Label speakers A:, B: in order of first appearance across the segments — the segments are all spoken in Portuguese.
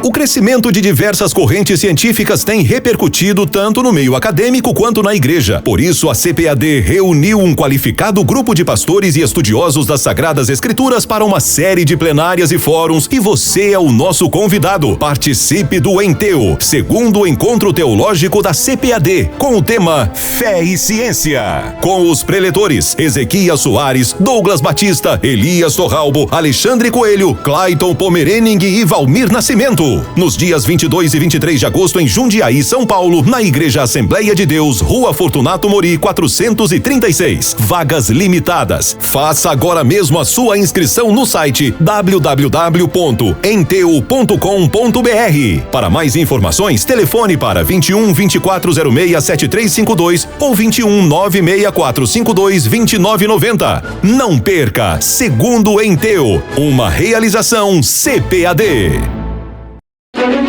A: O crescimento de diversas correntes científicas tem repercutido tanto no meio acadêmico quanto na igreja. Por isso, a CPAD reuniu um qualificado grupo de pastores e estudiosos das Sagradas Escrituras para uma série de plenárias e fóruns, e você é o nosso convidado. Participe do Enteu, segundo encontro teológico da CPAD, com o tema Fé e Ciência. Com os preletores Ezequias Soares, Douglas Batista, Elias Torralbo, Alexandre Coelho, Clayton Pomerening e Valmir Nascimento. Nos dias 22 e 23 de agosto em Jundiaí, São Paulo, na Igreja Assembleia de Deus, Rua Fortunato Mori, 436. Vagas limitadas. Faça agora mesmo a sua inscrição no site www.enteu.com.br. Para mais informações, telefone para 21 2406 7352 ou 21 96452 2990. Não perca, segundo Enteu, uma realização CPAD.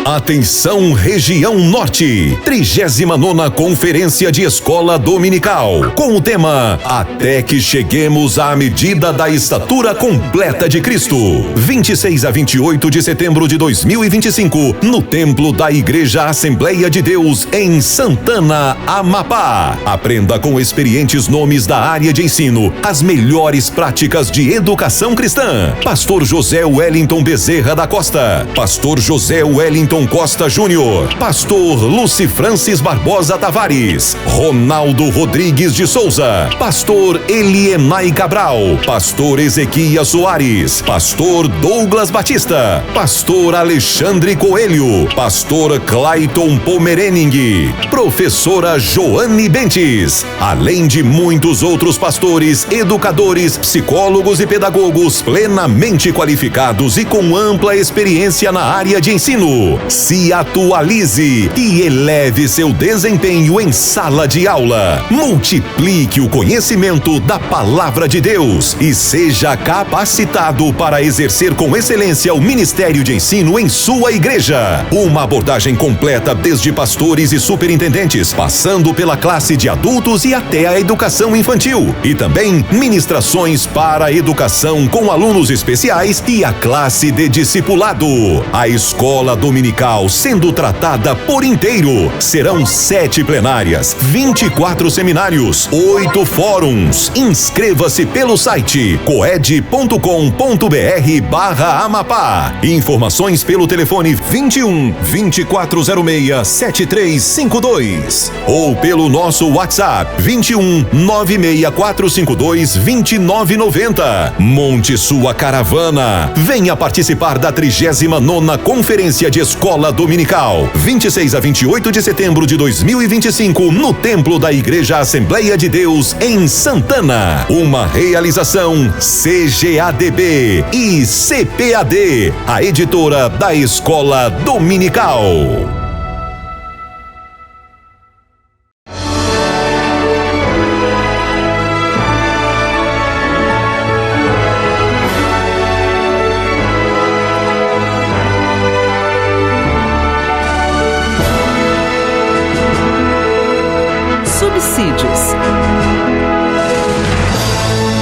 A: Atenção, região norte, 39ª Conferência de Escola Dominical, com o tema Até que cheguemos à medida da estatura completa de Cristo. 26 a 28 de setembro de 2025, no Templo da Igreja Assembleia de Deus, em Santana, Amapá. Aprenda com experientes nomes da área de ensino as melhores práticas de educação cristã. Pastor José Wellington Bezerra da Costa, Pastor José Wellington Costa Júnior, Pastor Luci Francis Barbosa Tavares, Ronaldo Rodrigues de Souza, Pastor Elienay Cabral, Pastor Ezequias Soares, Pastor Douglas Batista, Pastor Alexandre Coelho, Pastor Clayton Pomerening, Professora Joane Bentes, além de muitos outros pastores, educadores, psicólogos e pedagogos plenamente qualificados e com ampla experiência na área de ensino. Se atualize e eleve seu desempenho em sala de aula. Multiplique o conhecimento da Palavra de Deus e seja capacitado para exercer com excelência o ministério de ensino em sua igreja. Uma abordagem completa desde pastores e superintendentes, passando pela classe de adultos e até a educação infantil. E também ministrações para a educação com alunos especiais e a classe de discipulado. A Escola Dominical sendo tratada por inteiro. Serão 7 plenárias, 24 seminários, 8 fóruns. Inscreva-se pelo site coed.com.br/Amapá. Informações pelo telefone 21 2406 7352 ou pelo nosso WhatsApp 21 96452 2990. Monte sua caravana. Venha participar da 39ª Conferência de Escola Dominical, 26 a 28 de setembro de 2025, no Templo da Igreja Assembleia de Deus, em Santana. Uma realização CGADB e CPAD, a editora da Escola Dominical.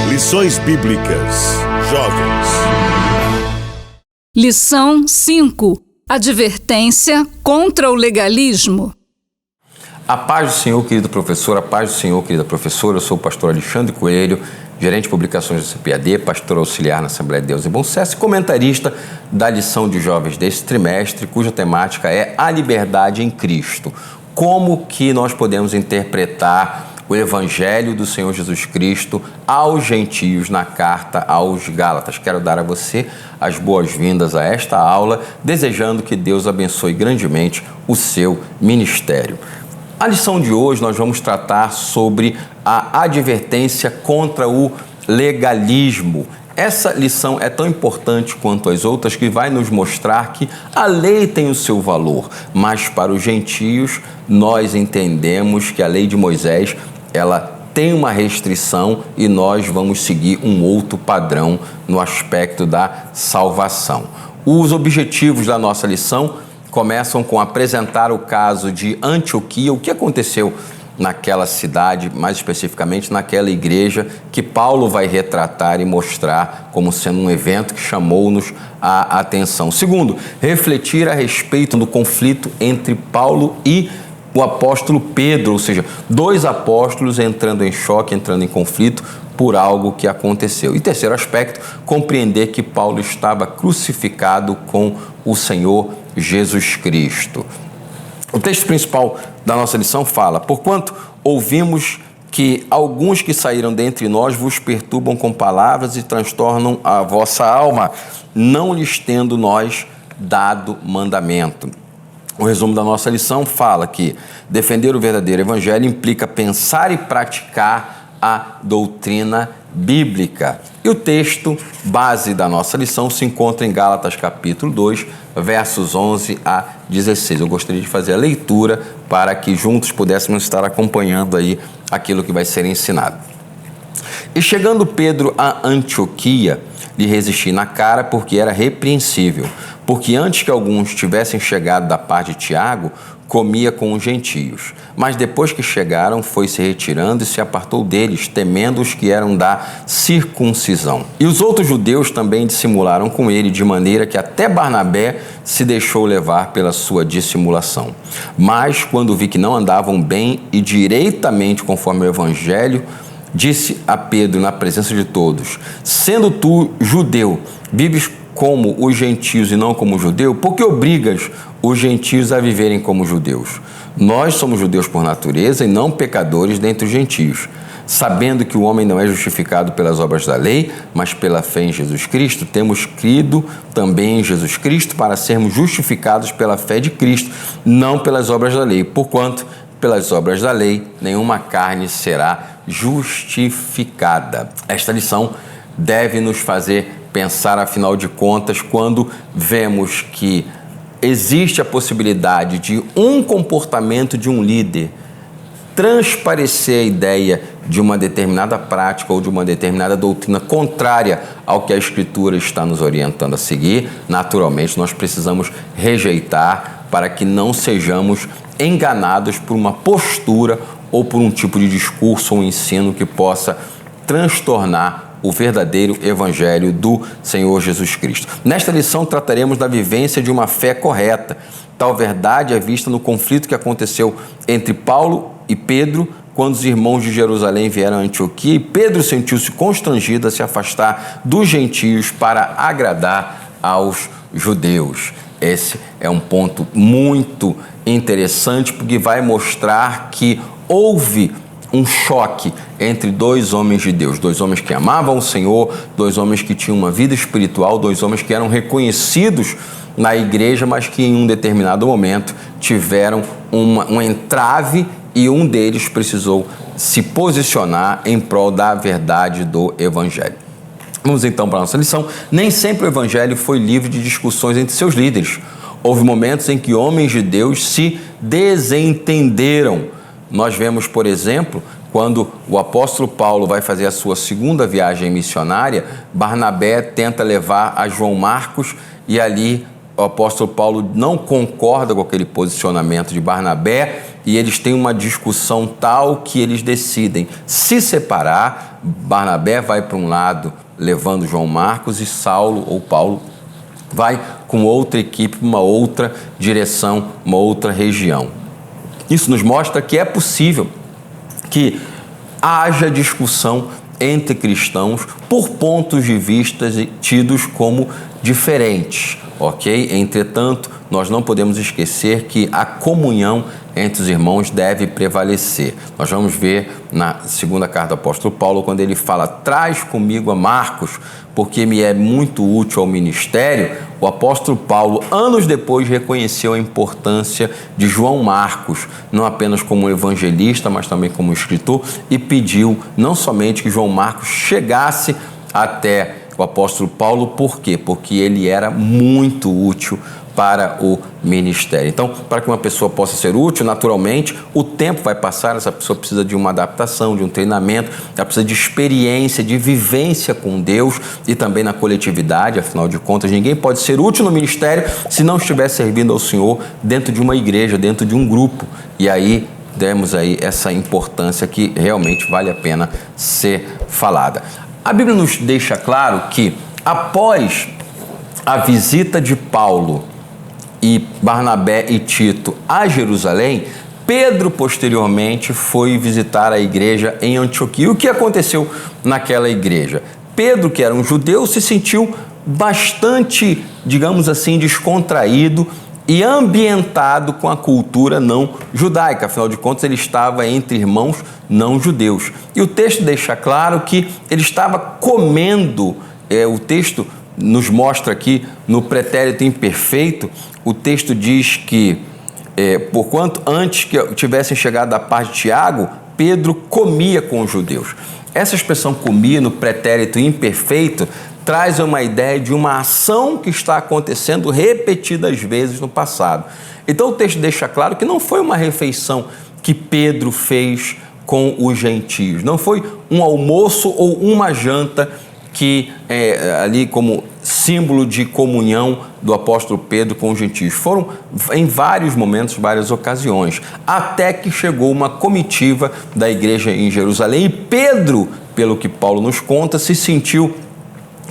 B: Lições Bíblicas, jovens.
C: Lição 5. Advertência contra o legalismo.
D: A paz do Senhor, querido professor, a paz do Senhor, querida professora. Eu sou o pastor Alexandre Coelho, gerente de publicações do CPAD, pastor auxiliar na Assembleia de Deus em Bom Sucesso e comentarista da lição de jovens deste trimestre, cuja temática é a liberdade em Cristo. Como que nós podemos interpretar o Evangelho do Senhor Jesus Cristo aos gentios na carta aos Gálatas? Quero dar a você as boas-vindas a esta aula, desejando que Deus abençoe grandemente o seu ministério. A lição de hoje nós vamos tratar sobre a advertência contra o legalismo. Essa lição é tão importante quanto as outras, que vai nos mostrar que a lei tem o seu valor, mas para os gentios nós entendemos que a lei de Moisés ela tem uma restrição e nós vamos seguir um outro padrão no aspecto da salvação. Os objetivos da nossa lição começam com apresentar o caso de Antioquia, o que aconteceu naquela cidade, mais especificamente naquela igreja que Paulo vai retratar e mostrar como sendo um evento que chamou-nos a atenção. Segundo, refletir a respeito do conflito entre Paulo e o apóstolo Pedro, ou seja, dois apóstolos entrando em choque, entrando em conflito por algo que aconteceu. E terceiro aspecto, compreender que Paulo estava crucificado com o Senhor Jesus Cristo. O texto principal da nossa lição fala: porquanto ouvimos que alguns que saíram dentre nós vos perturbam com palavras e transtornam a vossa alma, não lhes tendo nós dado mandamento. O resumo da nossa lição fala que defender o verdadeiro evangelho implica pensar e praticar a doutrina bíblica. E o texto base da nossa lição se encontra em Gálatas capítulo 2, versos 11 a 16. Eu gostaria de fazer a leitura para que juntos pudéssemos estar acompanhando aí aquilo que vai ser ensinado. E chegando Pedro a Antioquia, lhe resisti na cara porque era repreensível, porque antes que alguns tivessem chegado da parte de Tiago, comia com os gentios. Mas depois que chegaram, foi se retirando e se apartou deles, temendo os que eram da circuncisão. E os outros judeus também dissimularam com ele, de maneira que até Barnabé se deixou levar pela sua dissimulação. Mas, quando vi que não andavam bem e direitamente conforme o evangelho, disse a Pedro na presença de todos: sendo tu judeu, vives como os gentios e não como judeu, por que obrigas os gentios a viverem como judeus? Nós somos judeus por natureza e não pecadores dentre os gentios, sabendo que o homem não é justificado pelas obras da lei, mas pela fé em Jesus Cristo. Temos crido também em Jesus Cristo para sermos justificados pela fé de Cristo, não pelas obras da lei, porquanto pelas obras da lei nenhuma carne será justificada. Esta lição deve nos fazer pensar, afinal de contas, quando vemos que existe a possibilidade de um comportamento de um líder transparecer a ideia de uma determinada prática ou de uma determinada doutrina contrária ao que a Escritura está nos orientando a seguir, naturalmente nós precisamos rejeitar para que não sejamos enganados por uma postura ou por um tipo de discurso ou ensino que possa transtornar o verdadeiro evangelho do Senhor Jesus Cristo. Nesta lição trataremos da vivência de uma fé correta. Tal verdade é vista no conflito que aconteceu entre Paulo e Pedro, quando os irmãos de Jerusalém vieram a Antioquia, e Pedro sentiu-se constrangido a se afastar dos gentios para agradar aos judeus. Esse é um ponto muito interessante, porque vai mostrar que houve um choque entre dois homens de Deus, dois homens que amavam o Senhor, dois homens que tinham uma vida espiritual, dois homens que eram reconhecidos na igreja, mas que em um determinado momento tiveram um entrave e um deles precisou se posicionar em prol da verdade do Evangelho. Vamos então para a nossa lição. Nem sempre o Evangelho foi livre de discussões entre seus líderes. Houve momentos em que homens de Deus se desentenderam. Nós vemos, por exemplo, quando o apóstolo Paulo vai fazer a sua segunda viagem missionária, Barnabé tenta levar a João Marcos e ali o apóstolo Paulo não concorda com aquele posicionamento de Barnabé e eles têm uma discussão tal que eles decidem se separar. Barnabé vai para um lado levando João Marcos e Saulo ou Paulo vai com outra equipe, uma outra direção, uma outra região. Isso nos mostra que é possível que haja discussão entre cristãos por pontos de vista tidos como diferentes, ok? Entretanto, nós não podemos esquecer que a comunhão entre os irmãos deve prevalecer. Nós vamos ver na segunda carta do apóstolo Paulo, quando ele fala: traz comigo a Marcos, porque me é muito útil ao ministério. O apóstolo Paulo, anos depois, reconheceu a importância de João Marcos, não apenas como evangelista, mas também como escritor, e pediu não somente que João Marcos chegasse até o apóstolo Paulo, por quê? Porque ele era muito útil para o ministério. Então, para que uma pessoa possa ser útil, naturalmente, o tempo vai passar, essa pessoa precisa de uma adaptação, de um treinamento, ela precisa de experiência, de vivência com Deus e também na coletividade. Afinal de contas, ninguém pode ser útil no ministério se não estiver servindo ao Senhor dentro de uma igreja, dentro de um grupo. E aí demos aí essa importância que realmente vale a pena ser falada. A Bíblia nos deixa claro que após a visita de Paulo e Barnabé e Tito a Jerusalém, Pedro posteriormente foi visitar a igreja em Antioquia. E o que aconteceu naquela igreja? Pedro, que era um judeu, se sentiu bastante, digamos assim, descontraído e ambientado com a cultura não judaica. Afinal de contas, ele estava entre irmãos não judeus. E o texto deixa claro que ele estava comendo, o texto nos mostra aqui no pretérito imperfeito, o texto diz que, porquanto antes que tivessem chegado da parte de Tiago, Pedro comia com os judeus. Essa expressão comia no pretérito imperfeito traz uma ideia de uma ação que está acontecendo repetidas vezes no passado. Então o texto deixa claro que não foi uma refeição que Pedro fez com os gentios, não foi um almoço ou uma janta que ali como símbolo de comunhão do apóstolo Pedro com os gentios. Foram em vários momentos, várias ocasiões, até que chegou uma comitiva da igreja em Jerusalém e Pedro, pelo que Paulo nos conta, se sentiu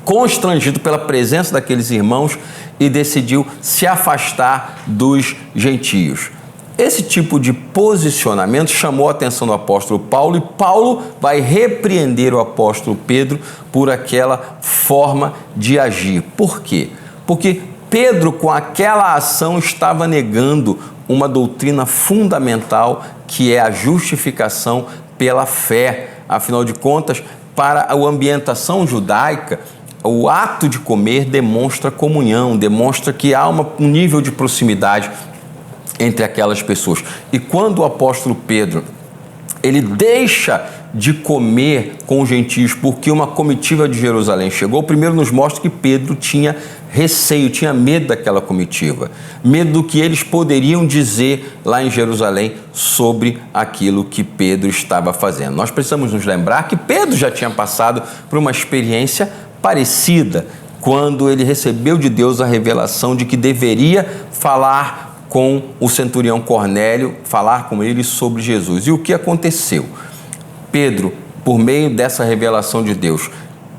D: constrangido pela presença daqueles irmãos e decidiu se afastar dos gentios. Esse tipo de posicionamento chamou a atenção do apóstolo Paulo e Paulo vai repreender o apóstolo Pedro por aquela forma de agir. Por quê? Porque Pedro, com aquela ação, estava negando uma doutrina fundamental que é a justificação pela fé. Afinal de contas, para a ambientação judaica, o ato de comer demonstra comunhão, demonstra que há um nível de proximidade entre aquelas pessoas. E quando o apóstolo Pedro, ele deixa de comer com os gentios porque uma comitiva de Jerusalém chegou, primeiro nos mostra que Pedro tinha receio, tinha medo daquela comitiva, medo do que eles poderiam dizer lá em Jerusalém sobre aquilo que Pedro estava fazendo. Nós precisamos nos lembrar que Pedro já tinha passado por uma experiência parecida, quando ele recebeu de Deus a revelação de que deveria falar com o centurião Cornélio, falar com ele sobre Jesus. E o que aconteceu? Pedro, por meio dessa revelação de Deus,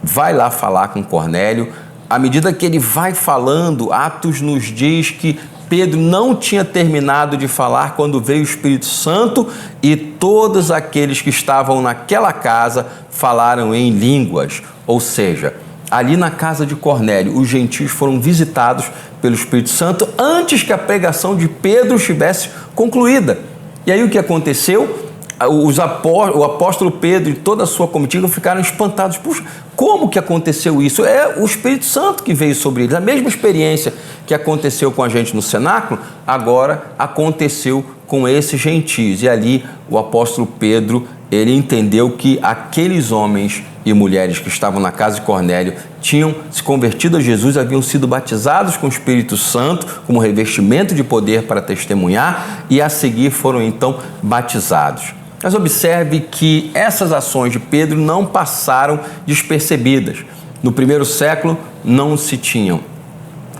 D: vai lá falar com Cornélio. À medida que ele vai falando, Atos nos diz que Pedro não tinha terminado de falar quando veio o Espírito Santo e todos aqueles que estavam naquela casa falaram em línguas. Ou seja, ali na casa de Cornélio, os gentios foram visitados pelo Espírito Santo antes que a pregação de Pedro estivesse concluída. E aí o que aconteceu? O apóstolo Pedro e toda a sua comitiva ficaram espantados. Puxa, como que aconteceu isso? É o Espírito Santo que veio sobre eles. A mesma experiência que aconteceu com a gente no cenáculo, agora aconteceu com esses gentios. E ali o apóstolo Pedro, ele entendeu que aqueles homens e mulheres que estavam na casa de Cornélio tinham se convertido a Jesus, haviam sido batizados com o Espírito Santo, como revestimento de poder para testemunhar, e a seguir foram então batizados. Mas observe que essas ações de Pedro não passaram despercebidas. No primeiro século não se tinham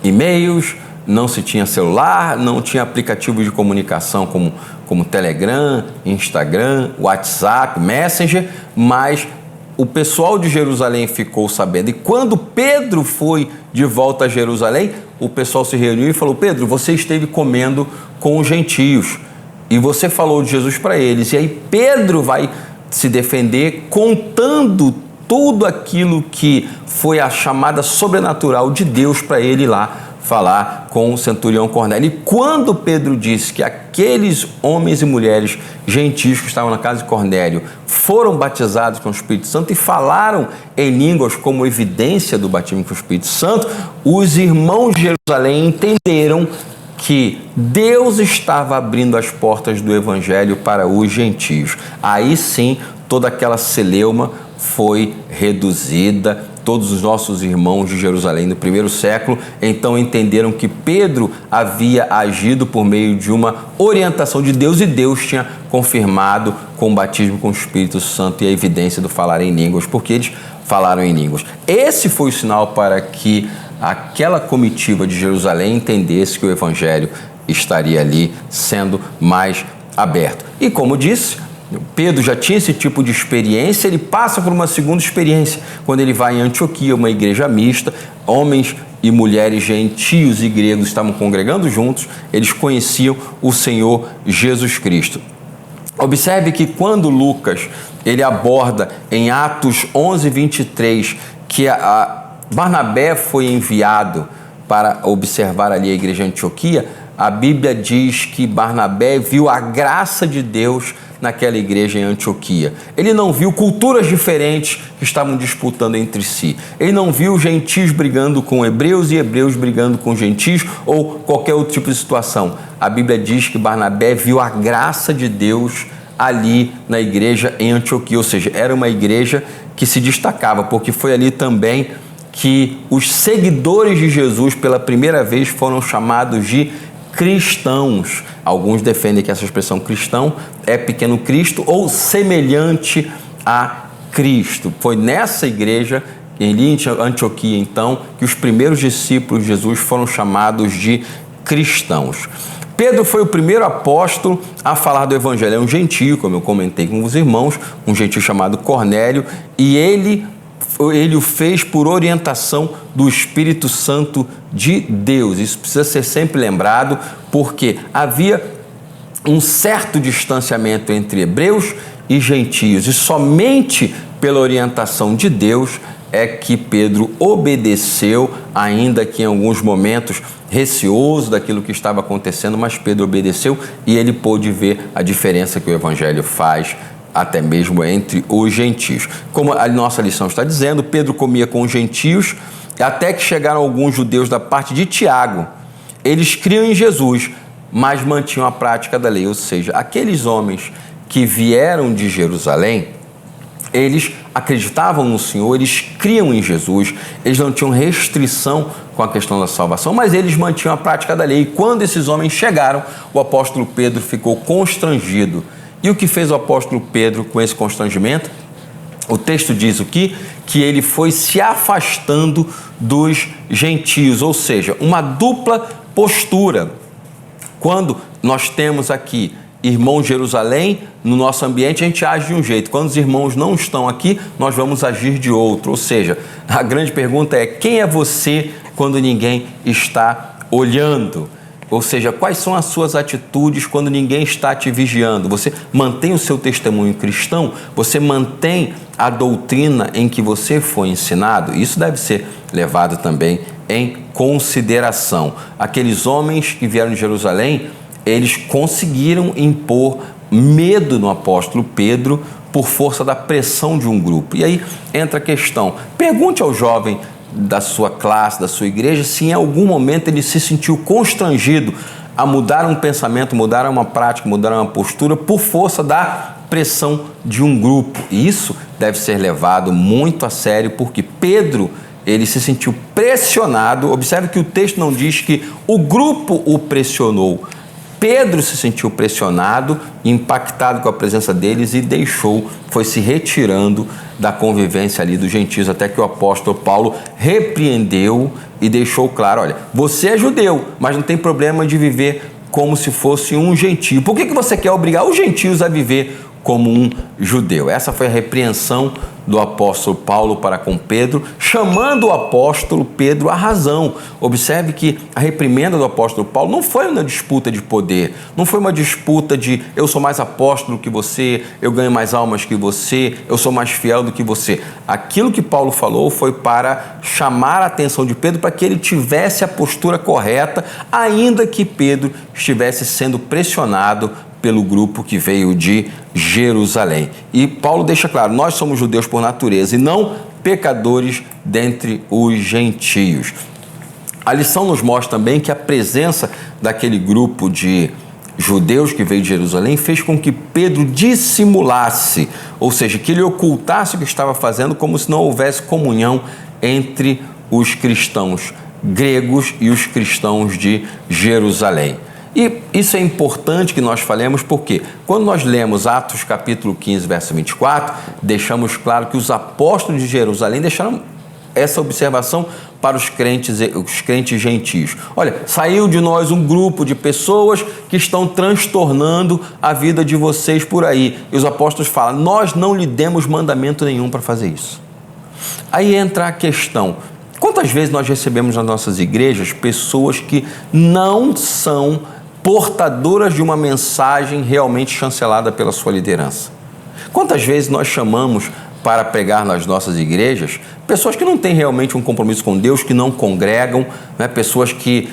D: e-mails, não se tinha celular, não tinha aplicativo de comunicação como Telegram, Instagram, WhatsApp, Messenger, mas o pessoal de Jerusalém ficou sabendo. E quando Pedro foi de volta a Jerusalém, o pessoal se reuniu e falou: Pedro, você esteve comendo com os gentios e você falou de Jesus para eles. E aí Pedro vai se defender contando tudo aquilo que foi a chamada sobrenatural de Deus para ele lá falar com o centurião Cornélio. E quando Pedro disse que aqueles homens e mulheres gentios que estavam na casa de Cornélio foram batizados com o Espírito Santo e falaram em línguas como evidência do batismo com o Espírito Santo, os irmãos de Jerusalém entenderam que Deus estava abrindo as portas do Evangelho para os gentios. Aí sim, toda aquela celeuma foi reduzida. Todos os nossos irmãos de Jerusalém no primeiro século então entenderam que Pedro havia agido por meio de uma orientação de Deus e Deus tinha confirmado com o batismo com o Espírito Santo e a evidência do falar em línguas, porque eles falaram em línguas. Esse foi o sinal para que aquela comitiva de Jerusalém entendesse que o Evangelho estaria ali sendo mais aberto. E como disse, Pedro já tinha esse tipo de experiência, ele passa por uma segunda experiência, quando ele vai em Antioquia, uma igreja mista, homens e mulheres gentios e gregos estavam congregando juntos, eles conheciam o Senhor Jesus Cristo. Observe que quando Lucas ele aborda em Atos 11:23 que Barnabé foi enviado para observar ali a igreja de Antioquia, a Bíblia diz que Barnabé viu a graça de Deus naquela igreja em Antioquia. Ele não viu culturas diferentes que estavam disputando entre si. Ele não viu gentios brigando com hebreus e hebreus brigando com gentios ou qualquer outro tipo de situação. A Bíblia diz que Barnabé viu a graça de Deus ali na igreja em Antioquia, ou seja, era uma igreja que se destacava, porque foi ali também que os seguidores de Jesus pela primeira vez foram chamados de cristãos. Alguns defendem que essa expressão cristão é pequeno Cristo ou semelhante a Cristo. Foi nessa igreja, em Antioquia, então, que os primeiros discípulos de Jesus foram chamados de cristãos. Pedro foi o primeiro apóstolo a falar do evangelho. É um gentio, como eu comentei com os irmãos, um gentio chamado Cornélio, e ele o fez por orientação do Espírito Santo de Deus. Isso precisa ser sempre lembrado, porque havia um certo distanciamento entre hebreus e gentios, e somente pela orientação de Deus é que Pedro obedeceu, ainda que em alguns momentos receoso daquilo que estava acontecendo, mas Pedro obedeceu e ele pôde ver a diferença que o evangelho faz até mesmo entre os gentios. Como a nossa lição está dizendo, Pedro comia com os gentios, até que chegaram alguns judeus da parte de Tiago. Eles criam em Jesus, mas mantinham a prática da lei, ou seja, aqueles homens que vieram de Jerusalém, eles acreditavam no Senhor, eles criam em Jesus, eles não tinham restrição com a questão da salvação, mas eles mantinham a prática da lei. E quando esses homens chegaram, o apóstolo Pedro ficou constrangido. E o que fez o apóstolo Pedro com esse constrangimento? O texto diz o quê? Que ele foi se afastando dos gentios, ou seja, uma dupla postura. Quando nós temos aqui irmãos de Jerusalém, no nosso ambiente a gente age de um jeito. Quando os irmãos não estão aqui, nós vamos agir de outro. Ou seja, a grande pergunta é: quem é você quando ninguém está olhando? Ou seja, quais são as suas atitudes quando ninguém está te vigiando? Você mantém o seu testemunho cristão? Você mantém a doutrina em que você foi ensinado? Isso deve ser levado também em consideração. Aqueles homens que vieram de Jerusalém, eles conseguiram impor medo no apóstolo Pedro por força da pressão de um grupo. E aí entra a questão: pergunte ao jovem da sua classe, da sua igreja, se em algum momento ele se sentiu constrangido a mudar um pensamento, mudar uma prática, mudar uma postura por força da pressão de um grupo. E isso deve ser levado muito a sério, porque Pedro, ele se sentiu pressionado. Observe que o texto não diz que o grupo o pressionou. Pedro se sentiu pressionado, impactado com a presença deles e foi se retirando da convivência ali dos gentios, até que o apóstolo Paulo repreendeu e deixou claro: olha, você é judeu, mas não tem problema de viver como se fosse um gentio. Por que você quer obrigar os gentios a viver como um judeu? Essa foi a repreensão do apóstolo Paulo para com Pedro, chamando o apóstolo Pedro à razão. Observe que a reprimenda do apóstolo Paulo não foi uma disputa de poder, não foi uma disputa de eu sou mais apóstolo que você, eu ganho mais almas que você, eu sou mais fiel do que você. Aquilo que Paulo falou foi para chamar a atenção de Pedro para que ele tivesse a postura correta, ainda que Pedro estivesse sendo pressionado pelo grupo que veio de Jerusalém. E Paulo deixa claro: nós somos judeus por natureza e não pecadores dentre os gentios. A lição nos mostra também que a presença daquele grupo de judeus que veio de Jerusalém fez com que Pedro dissimulasse, ou seja, que ele ocultasse o que estava fazendo, como se não houvesse comunhão entre os cristãos gregos e os cristãos de Jerusalém. E isso é importante que nós falemos, porque quando nós lemos Atos capítulo 15, verso 24, deixamos claro que os apóstolos de Jerusalém deixaram essa observação para os crentes gentios. Olha, saiu de nós um grupo de pessoas que estão transtornando a vida de vocês por aí. E os apóstolos falam, nós não lhe demos mandamento nenhum para fazer isso. Aí entra a questão, quantas vezes nós recebemos nas nossas igrejas pessoas que não são portadoras de uma mensagem realmente chancelada pela sua liderança? Quantas vezes nós chamamos para pregar nas nossas igrejas pessoas que não têm realmente um compromisso com Deus, que não congregam, né? Pessoas que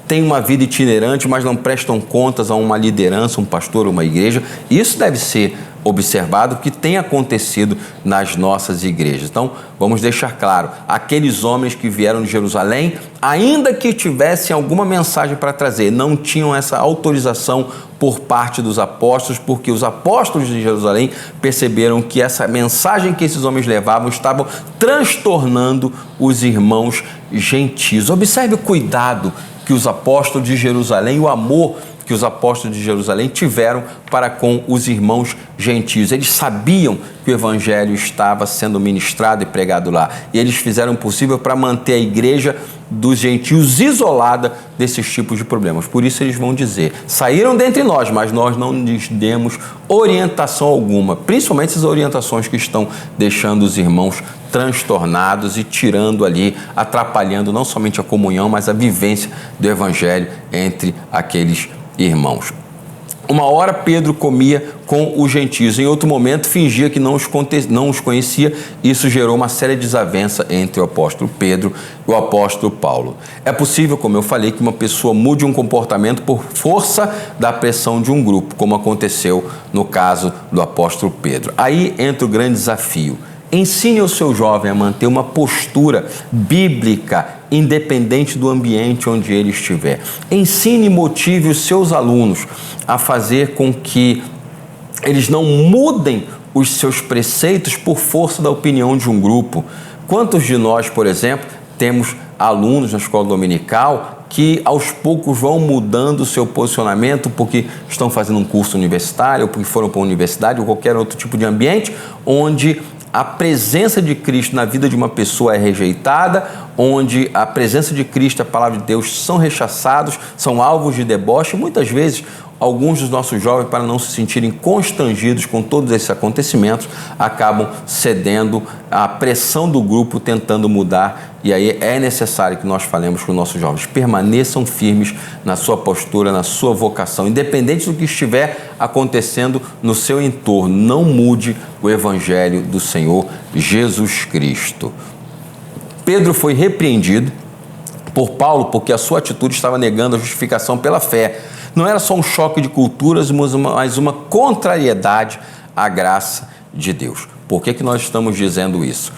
D: têm uma vida itinerante, mas não prestam contas a uma liderança, um pastor, uma igreja. Isso deve ser observado, que tem acontecido nas nossas igrejas. Então, vamos deixar claro, aqueles homens que vieram de Jerusalém, ainda que tivessem alguma mensagem para trazer, não tinham essa autorização por parte dos apóstolos, porque os apóstolos de Jerusalém perceberam que essa mensagem que esses homens levavam estavam transtornando os irmãos gentios. Observe o cuidado que os apóstolos de Jerusalém, o amor que os apóstolos de Jerusalém tiveram para com os irmãos gentios. Eles sabiam que o evangelho estava sendo ministrado e pregado lá. E eles fizeram o possível para manter a igreja dos gentios isolada desses tipos de problemas. Por isso eles vão dizer, saíram dentre nós, mas nós não lhes demos orientação alguma. Principalmente essas orientações que estão deixando os irmãos transtornados e tirando ali, atrapalhando não somente a comunhão, mas a vivência do evangelho entre aqueles irmãos. Uma hora Pedro comia com os gentios, em outro momento fingia que não os conhecia. Isso gerou uma séria desavença entre o apóstolo Pedro e o apóstolo Paulo. É possível, como eu falei, que uma pessoa mude um comportamento por força da pressão de um grupo, como aconteceu no caso do apóstolo Pedro. Aí entra o grande desafio. Ensine o seu jovem a manter uma postura bíblica, independente do ambiente onde ele estiver. Ensine e motive os seus alunos a fazer com que eles não mudem os seus preceitos por força da opinião de um grupo. Quantos de nós, por exemplo, temos alunos na escola dominical que aos poucos vão mudando o seu posicionamento porque estão fazendo um curso universitário, ou porque foram para a universidade, ou qualquer outro tipo de ambiente, onde a presença de Cristo na vida de uma pessoa é rejeitada, onde a presença de Cristo e a palavra de Deus são rechaçados, são alvos de deboche. Muitas vezes, alguns dos nossos jovens, para não se sentirem constrangidos com todos esses acontecimentos, acabam cedendo à pressão do grupo, tentando mudar. E aí é necessário que nós falemos com os nossos jovens, permaneçam firmes na sua postura, na sua vocação, independente do que estiver acontecendo no seu entorno. Não mude o evangelho do Senhor Jesus Cristo. Pedro foi repreendido por Paulo porque a sua atitude estava negando a justificação pela fé. Não era só um choque de culturas, mas uma contrariedade à graça de Deus. Por que nós estamos dizendo isso?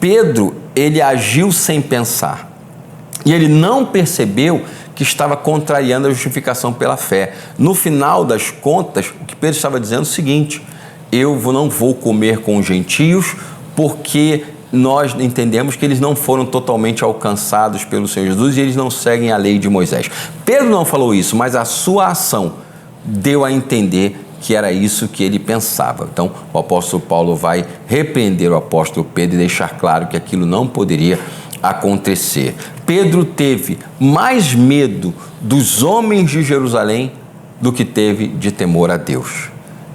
D: Pedro, ele agiu sem pensar. E ele não percebeu que estava contrariando a justificação pela fé. No final das contas, o que Pedro estava dizendo é o seguinte: eu não vou comer com os gentios porque nós entendemos que eles não foram totalmente alcançados pelo Senhor Jesus e eles não seguem a lei de Moisés. Pedro não falou isso, mas a sua ação deu a entender que era isso que ele pensava. Então, o apóstolo Paulo vai repreender o apóstolo Pedro e deixar claro que aquilo não poderia acontecer. Pedro teve mais medo dos homens de Jerusalém do que teve de temor a Deus.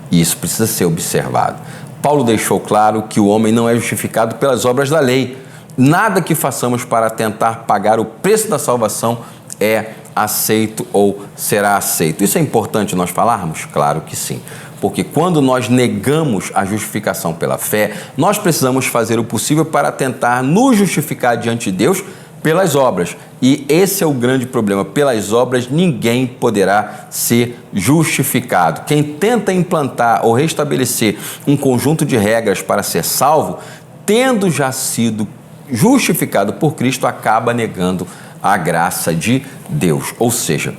D: E isso precisa ser observado. Paulo deixou claro que o homem não é justificado pelas obras da lei. Nada que façamos para tentar pagar o preço da salvação é aceito ou será aceito. Isso é importante nós falarmos? Claro que sim. Porque quando nós negamos a justificação pela fé, nós precisamos fazer o possível para tentar nos justificar diante de Deus pelas obras. E esse é o grande problema. Pelas obras ninguém poderá ser justificado. Quem tenta implantar ou restabelecer um conjunto de regras para ser salvo, tendo já sido justificado por Cristo, acaba negando a graça de Deus. Ou seja,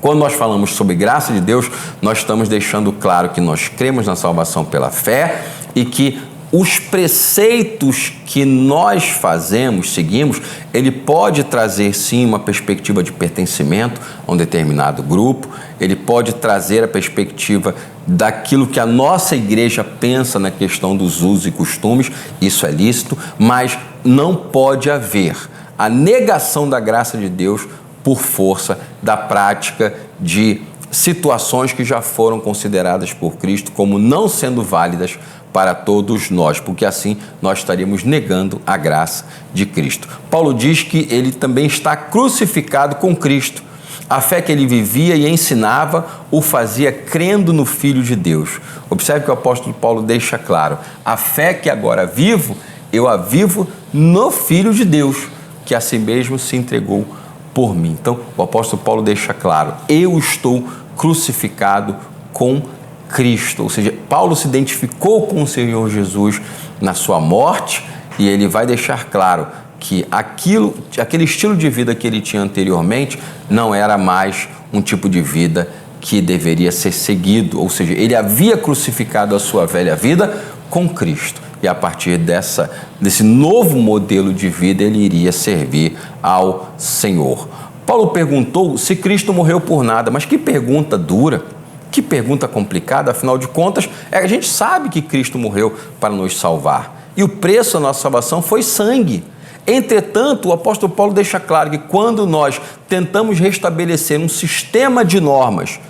D: quando nós falamos sobre graça de Deus, nós estamos deixando claro que nós cremos na salvação pela fé e que os preceitos que nós fazemos, seguimos, ele pode trazer sim uma perspectiva de pertencimento a um determinado grupo, ele pode trazer a perspectiva daquilo que a nossa igreja pensa na questão dos usos e costumes, isso é lícito, mas não pode haver a negação da graça de Deus por força da prática de situações que já foram consideradas por Cristo como não sendo válidas para todos nós, porque assim nós estaríamos negando a graça de Cristo. Paulo diz que ele também está crucificado com Cristo. A fé que ele vivia e ensinava o fazia crendo no Filho de Deus. Observe que o apóstolo Paulo deixa claro: a fé que agora vivo, eu a vivo no Filho de Deus, que a si mesmo se entregou por mim. Então, o apóstolo Paulo deixa claro: eu estou crucificado com Cristo. Ou seja, Paulo se identificou com o Senhor Jesus na sua morte e ele vai deixar claro que aquele estilo de vida que ele tinha anteriormente não era mais um tipo de vida que deveria ser seguido. Ou seja, ele havia crucificado a sua velha vida com Cristo. E a partir desse novo modelo de vida, ele iria servir ao Senhor. Paulo perguntou se Cristo morreu por nada, mas que pergunta dura, que pergunta complicada. Afinal de contas, a gente sabe que Cristo morreu para nos salvar. E o preço da nossa salvação foi sangue. Entretanto, o apóstolo Paulo deixa claro que quando nós tentamos restabelecer um sistema de normas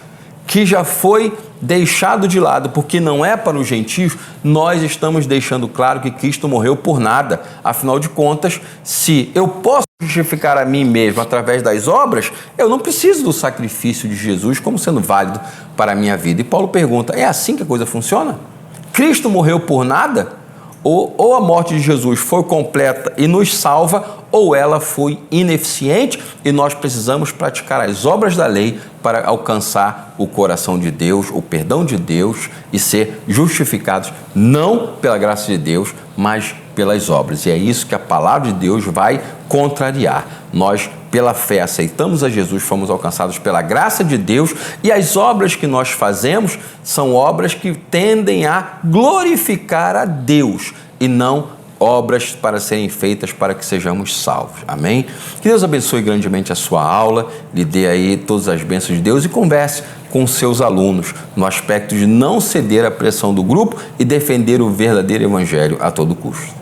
D: que já foi deixado de lado porque não é para os gentios, nós estamos deixando claro que Cristo morreu por nada. Afinal de contas, se eu posso justificar a mim mesmo através das obras, eu não preciso do sacrifício de Jesus como sendo válido para a minha vida. E Paulo pergunta: é assim que a coisa funciona? Cristo morreu por nada? Ou a morte de Jesus foi completa e nos salva, ou ela foi ineficiente e nós precisamos praticar as obras da lei para alcançar o coração de Deus, o perdão de Deus e ser justificados não pela graça de Deus, mas pelas obras. E é isso que a palavra de Deus vai contrariar. Nós, pela fé, aceitamos a Jesus, fomos alcançados pela graça de Deus e as obras que nós fazemos são obras que tendem a glorificar a Deus e não obras para serem feitas para que sejamos salvos. Amém? Que Deus abençoe grandemente a sua aula, lhe dê aí todas as bênçãos de Deus e converse com seus alunos no aspecto de não ceder à pressão do grupo e defender o verdadeiro evangelho a todo custo.